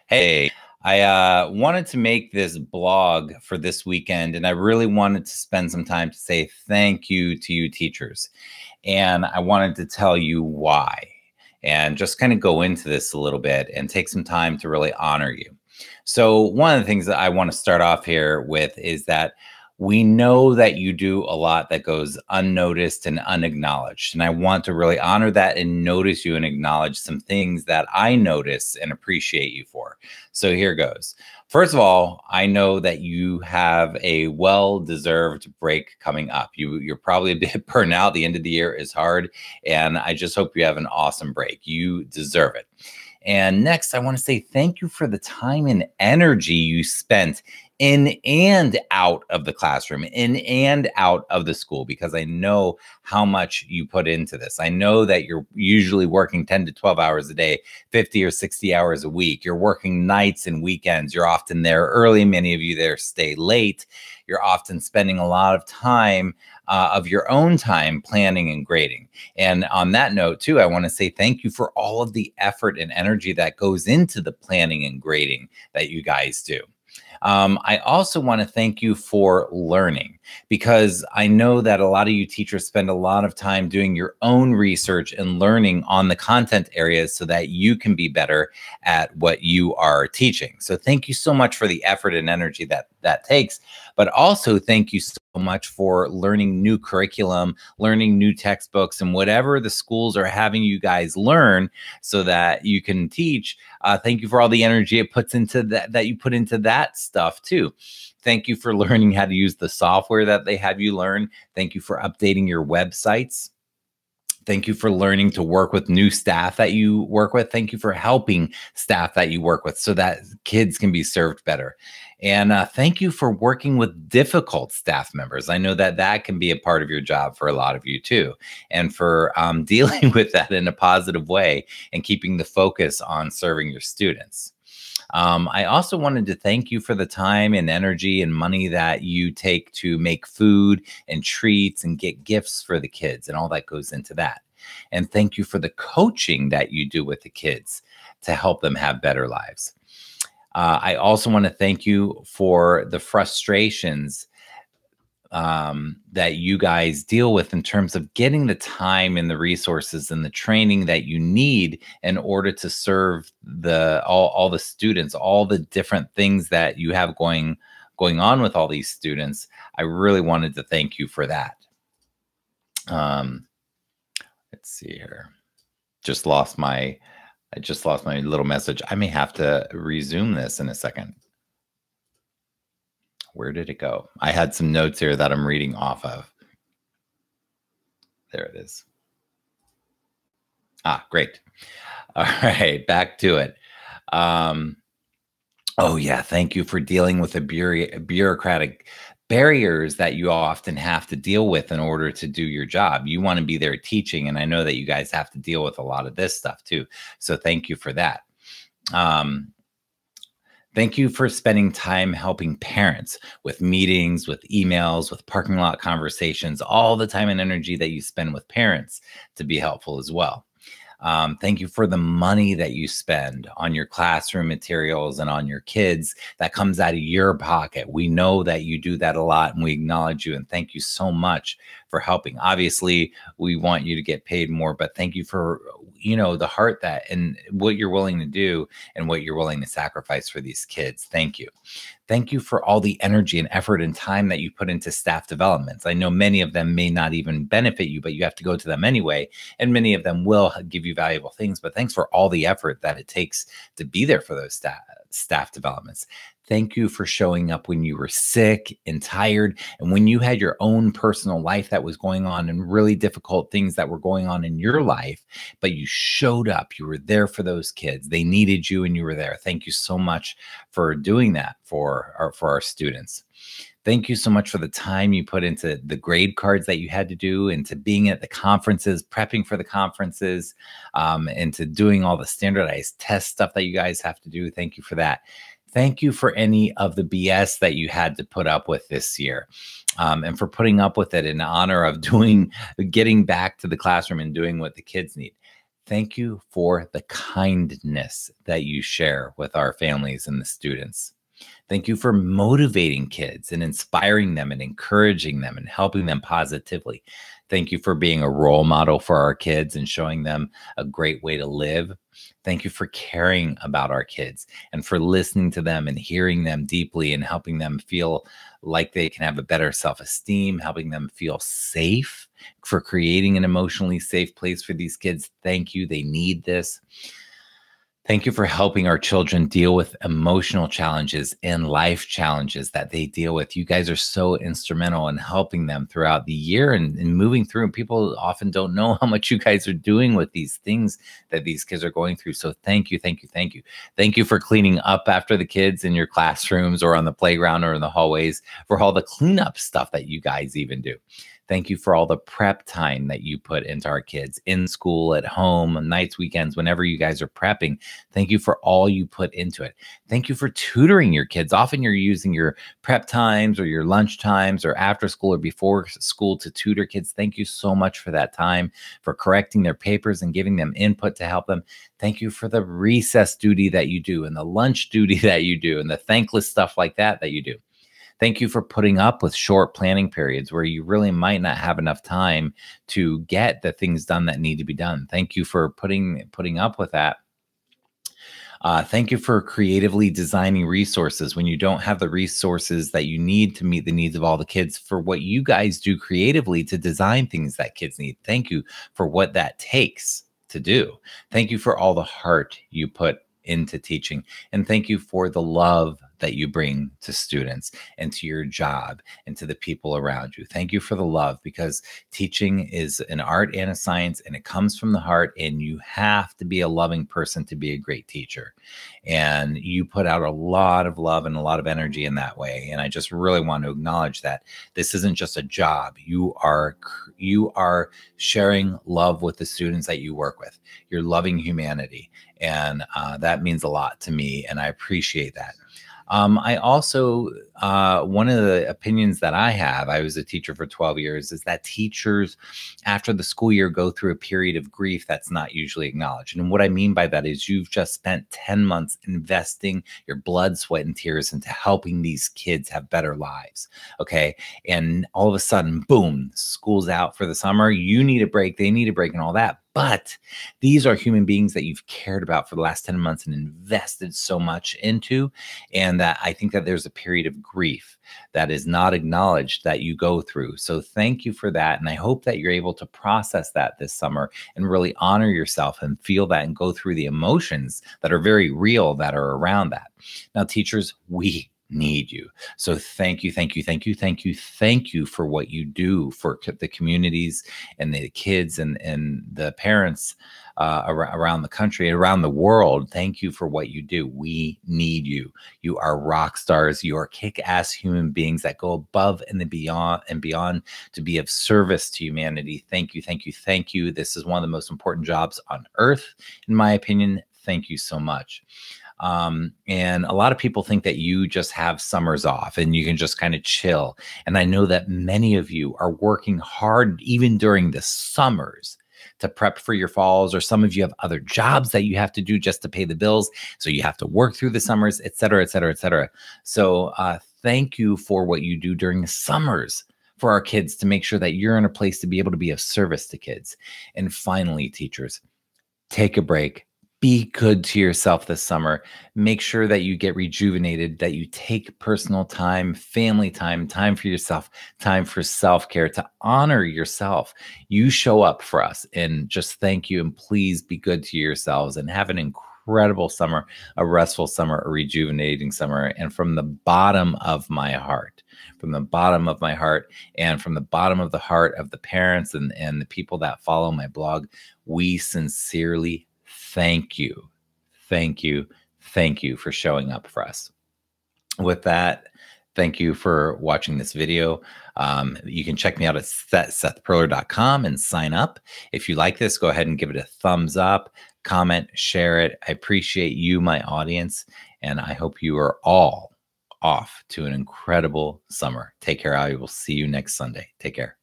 Hey, I wanted to make this blog for this weekend, and I really wanted to spend some time to say thank you to you teachers. And I wanted to tell you why, and just kind of go into this a little bit and take some time to really honor you. So, one of the things that I want to start off here with is that we know that you do a lot that goes unnoticed and unacknowledged. And I want to really honor that and notice you and acknowledge some things that I notice and appreciate you for. So here goes. First of all, I know that you have a well-deserved break coming up. You're probably a bit burnt out. The end of the year is hard, and I just hope you have an awesome break. You deserve it. And next, I want to say thank you for the time and energy you spent in and out of the classroom, in and out of the school, because I know how much you put into this. I know that you're usually working 10 to 12 hours a day, 50 or 60 hours a week. You're working nights and weekends. You're often there early. Many of you there stay late. You're often spending a lot of time of your own time planning and grading. And on that note, too, I want to say thank you for all of the effort and energy that goes into the planning and grading that you guys do. I also want to thank you for learning, because I know that a lot of you teachers spend a lot of time doing your own research and learning on the content areas so that you can be better at what you are teaching. So thank you so much for the effort and energy that takes, but also thank you so much for learning new curriculum, learning new textbooks, and whatever the schools are having you guys learn so that you can teach. Thank you for all the energy it puts into that you put into that stuff too. Thank you for learning how to use the software that they have you learn. Thank you for updating your websites. Thank you for learning to work with new staff that you work with. Thank you for helping staff that you work with so that kids can be served better. And thank you for working with difficult staff members. I know that that can be a part of your job for a lot of you too, and for dealing with that in a positive way and keeping the focus on serving your students. I also wanted to thank you for the time and energy and money that you take to make food and treats and get gifts for the kids and all that goes into that. And thank you for the coaching that you do with the kids to help them have better lives. I also want to thank you for the frustrations that you guys deal with in terms of getting the time and the resources and the training that you need in order to serve all the students, all the different things that you have going on with all these students. I really wanted to thank you for that. Let's see here. I just lost my little message. I may have to resume this in a second. Where did it go? I had some notes here that I'm reading off of. There it is. Great. All right, back to it. Oh yeah, thank you for dealing with the bureaucratic barriers that you often have to deal with in order to do your job. You want to be there teaching, and I know that you guys have to deal with a lot of this stuff too. So thank you for that. Thank you for spending time helping parents with meetings, with emails, with parking lot conversations, all the time and energy that you spend with parents to be helpful as well. Thank you for the money that you spend on your classroom materials and on your kids that comes out of your pocket. We know that you do that a lot, and we acknowledge you and thank you so much for helping. Obviously, we want you to get paid more, but thank you for, the heart that and what you're willing to do and what you're willing to sacrifice for these kids. Thank you. Thank you for all the energy and effort and time that you put into staff developments. I know many of them may not even benefit you, but you have to go to them anyway. And many of them will give you valuable things, but thanks for all the effort that it takes to be there for those staff developments. Thank you for showing up when you were sick and tired and when you had your own personal life that was going on and really difficult things that were going on in your life, but you showed up. You were there for those kids. They needed you and you were there. Thank you so much for doing that for our students. Thank you so much for the time you put into the grade cards that you had to do, into being at the conferences, prepping for the conferences, into doing all the standardized test stuff that you guys have to do. Thank you for that. Thank you for any of the BS that you had to put up with this year, and for putting up with it in honor of getting back to the classroom and doing what the kids need. Thank you for the kindness that you share with our families and the students. Thank you for motivating kids and inspiring them and encouraging them and helping them positively. Thank you for being a role model for our kids and showing them a great way to live. Thank you for caring about our kids and for listening to them and hearing them deeply and helping them feel like they can have a better self esteem, helping them feel safe, for creating an emotionally safe place for these kids. Thank you. They need this. Thank you for helping our children deal with emotional challenges and life challenges that they deal with. You guys are so instrumental in helping them throughout the year and moving through. And people often don't know how much you guys are doing with these things that these kids are going through. So thank you, thank you, thank you. Thank you for cleaning up after the kids in your classrooms or on the playground or in the hallways, for all the cleanup stuff that you guys even do. Thank you for all the prep time that you put into our kids in school, at home, nights, weekends, whenever you guys are prepping. Thank you for all you put into it. Thank you for tutoring your kids. Often you're using your prep times or your lunch times or after school or before school to tutor kids. Thank you so much for that time, for correcting their papers and giving them input to help them. Thank you for the recess duty that you do and the lunch duty that you do and the thankless stuff like that that you do. Thank you for putting up with short planning periods where you really might not have enough time to get the things done that need to be done. Thank you for putting up with that. Thank you for creatively designing resources when you don't have the resources that you need to meet the needs of all the kids, for what you guys do creatively to design things that kids need. Thank you for what that takes to do. Thank you for all the heart you put into teaching. And thank you for the love that you bring to students and to your job and to the people around you. Thank you for the love, because teaching is an art and a science, and it comes from the heart, and you have to be a loving person to be a great teacher. And you put out a lot of love and a lot of energy in that way. And I just really want to acknowledge that this isn't just a job. You are sharing love with the students that you work with. You're loving humanity. And that means a lot to me, and I appreciate that. I also, one of the opinions that I have, I was a teacher for 12 years, is that teachers after the school year go through a period of grief that's not usually acknowledged. And what I mean by that is you've just spent 10 months investing your blood, sweat, and tears into helping these kids have better lives. Okay. And all of a sudden, boom, school's out for the summer. You need a break. They need a break and all that. But these are human beings that you've cared about for the last 10 months and invested so much into. And that I think that there's a period of grief that is not acknowledged that you go through. So thank you for that. And I hope that you're able to process that this summer and really honor yourself and feel that and go through the emotions that are very real that are around that. Now, teachers, we need you. So thank you, thank you, thank you, thank you, thank you for what you do for the communities and the kids and the parents around the country and around the world. Thank you for what you do. We need you. You are rock stars. You are kick-ass human beings that go above and beyond to be of service to humanity. Thank you, thank you, thank you. This is one of the most important jobs on earth, in my opinion. Thank you so much. And a lot of people think that you just have summers off and you can just kind of chill. And I know that many of you are working hard even during the summers to prep for your falls, or some of you have other jobs that you have to do just to pay the bills. So you have to work through the summers, et cetera, et cetera, et cetera. So thank you for what you do during the summers for our kids, to make sure that you're in a place to be able to be of service to kids. And finally, teachers, take a break. Be good to yourself this summer. Make sure that you get rejuvenated, that you take personal time, family time, time for yourself, time for self-care, to honor yourself. You show up for us, and just thank you. And please be good to yourselves and have an incredible summer, a restful summer, a rejuvenating summer. And from the bottom of my heart, from the bottom of my heart, and from the bottom of the heart of the parents and the people that follow my blog, we sincerely thank you. Thank you. Thank you for showing up for us. With that, thank you for watching this video. You can check me out at sethperler.com and sign up. If you like this, go ahead and give it a thumbs up, comment, share it. I appreciate you, my audience, and I hope you are all off to an incredible summer. Take care. I will see you next Sunday. Take care.